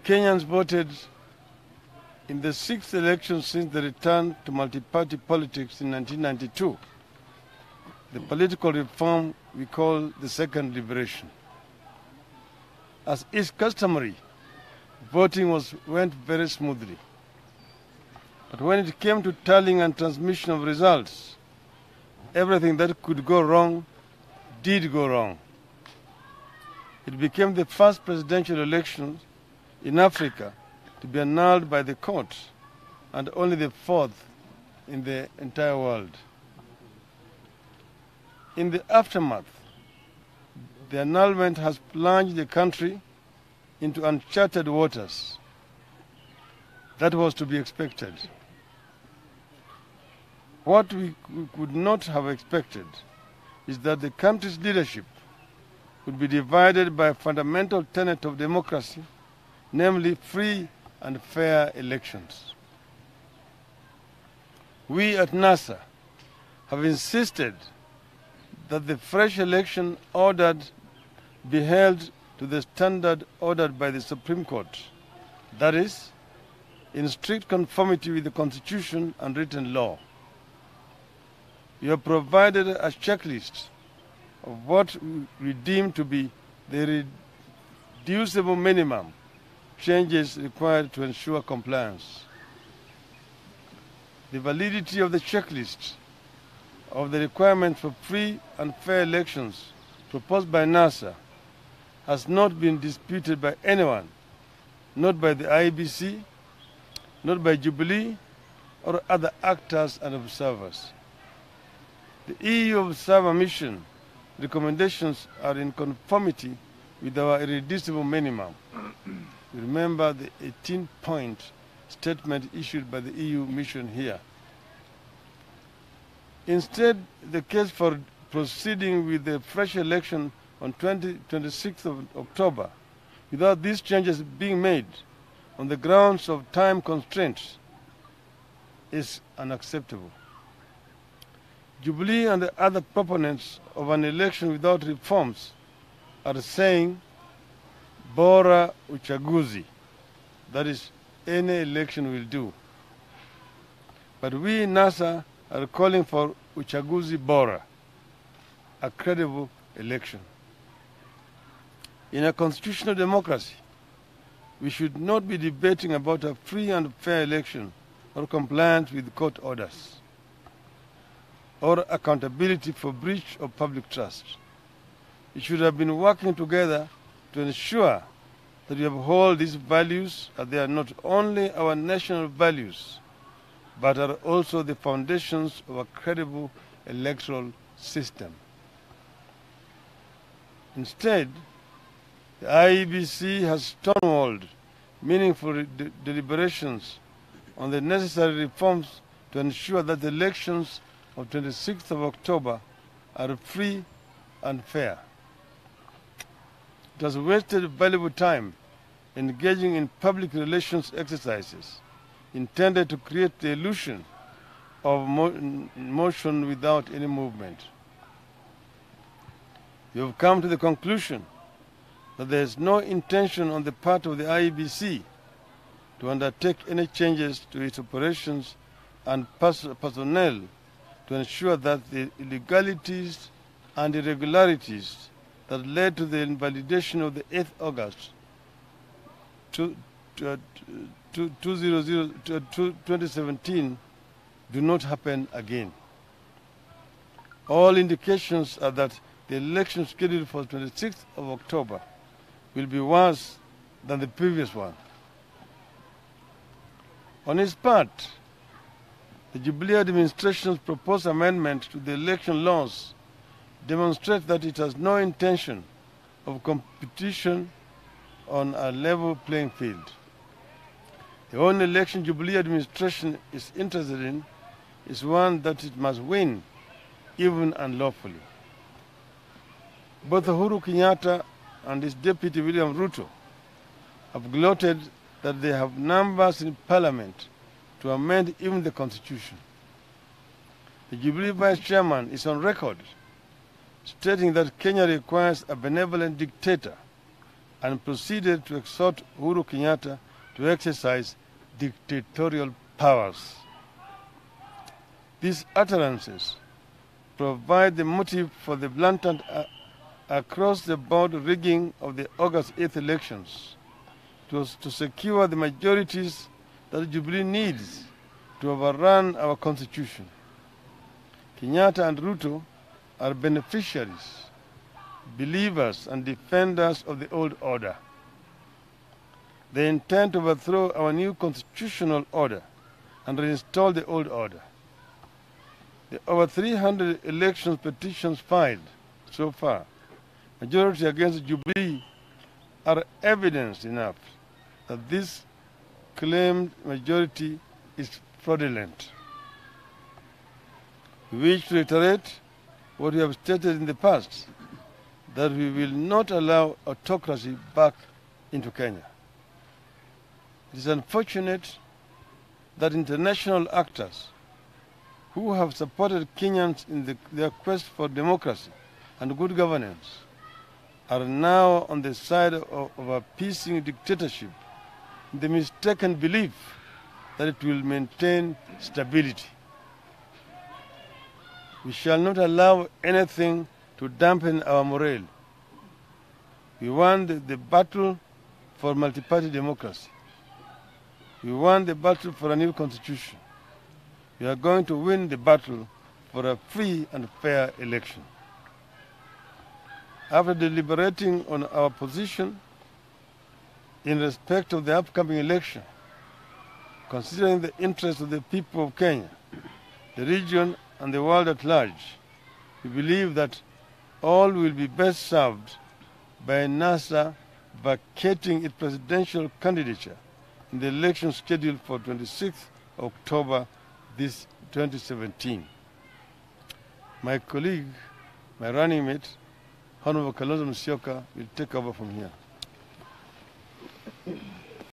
Kenyans voted in the sixth election since the return to multi-party politics in 1992, the political reform we call the second liberation. As is customary, voting went very smoothly. But when it came to tallying and transmission of results, everything that could go wrong did go wrong. It became the first presidential election in Africa to be annulled by the court, and only the fourth in the entire world. In the aftermath, the annulment has plunged the country into uncharted waters. That was to be expected. What we could not have expected is that the country's leadership would be divided by a fundamental tenet of democracy, namely free and fair elections. We at NASA have insisted that the fresh election ordered be held to the standard ordered by the Supreme Court, that is, in strict conformity with the Constitution and written law. You have provided a checklist of what we deem to be the reducible minimum changes required to ensure compliance. The validity of the checklist of the requirements for free and fair elections proposed by NASA has not been disputed by anyone, not by the IEBC, not by Jubilee, or other actors and observers. The EU Observer Mission recommendations are in conformity with our irreducible minimum. Remember the 18-point statement issued by the EU mission here. Instead, the case for proceeding with the fresh election on 26th of October, without these changes being made on the grounds of time constraints, is unacceptable. Jubilee and the other proponents of an election without reforms are saying, Bora uchaguzi, that is, any election will do. But we in NASA are calling for uchaguzi bora, a credible election. In a constitutional democracy, we should not be debating about a free and fair election or compliance with court orders, or accountability for breach of public trust. We should have been working together to ensure that we uphold these values, as they are not only our national values, but are also the foundations of a credible electoral system. Instead, the IEBC has stonewalled meaningful deliberations on the necessary reforms to ensure that the elections of 26th of October are free and fair. It has wasted valuable time engaging in public relations exercises intended to create the illusion of motion without any movement. You have come to the conclusion that there is no intention on the part of the IEBC to undertake any changes to its operations and personnel to ensure that the illegalities and irregularities that led to the invalidation of the 8th August 2017 do not happen again. All indications are that the election scheduled for 26th of October will be worse than the previous one. On its part, the Jubilee administration's proposed amendment to the election laws demonstrates that it has no intention of competition on a level playing field. The only election Jubilee administration is interested in is one that it must win, even unlawfully. Both Uhuru Kenyatta and his deputy William Ruto have gloated that they have numbers in parliament to amend even the constitution. The Jubilee vice chairman is on record stating that Kenya requires a benevolent dictator and proceeded to exhort Uhuru Kenyatta to exercise dictatorial powers. These utterances provide the motive for the blatant across-the-board rigging of the August 8th elections to secure the majorities that Jubilee needs to overrun our constitution. Kenyatta and Ruto are beneficiaries, believers and defenders of the old order. They intend to overthrow our new constitutional order and reinstall the old order. The over 300 elections petitions filed so far, majority against Jubilee, are evidence enough that this claimed majority is fraudulent. We wish to reiterate what we have stated in the past, that we will not allow autocracy back into Kenya. It is unfortunate that international actors who have supported Kenyans in their quest for democracy and good governance are now on the side of appeasing dictatorship in the mistaken belief that it will maintain stability. We shall not allow anything to dampen our morale. We want the battle for multi-party democracy. We want the battle for a new constitution. We are going to win the battle for a free and fair election. After deliberating on our position in respect of the upcoming election, considering the interests of the people of Kenya, the region and the world at large, we believe that all will be best served by NASA vacating its presidential candidature in the election scheduled for 26th October this 2017. My colleague, my running mate, Honorable Kalonzo Musyoka, will take over from here.